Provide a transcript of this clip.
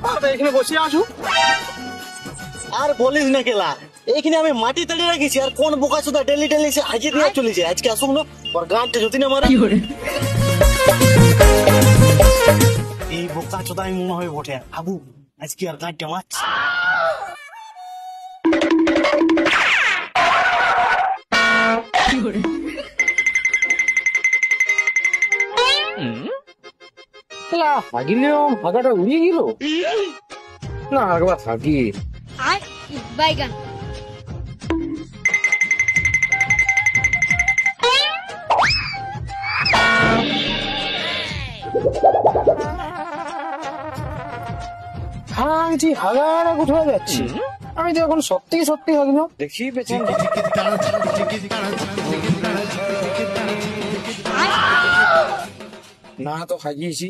ব্যাপার এখানে বসে আছো? আর বলিস না কেলা, এইখানে আমি মাটি তাড়িয়ে রাখিছি, আর কোন বোকা চোদা ডেলি ডেলি সে হাজির দিয়ে চলেছে। আজকে আসুক না, ওর গানটা যদি না মারে। এই বোকা চোদা আমি মনে হয় বটে আবু, আজকে আর গানটা মারছি। হাগাটা উড়িয়ে গেল না, একবার থাকি। বাইগান হ্যাঁ জি, হাগাটা কোথায় যাচ্ছি? আমি তো এখন সত্যি সত্যি হাগি না, দেখি পেছন। না তো হাগিয়েছি।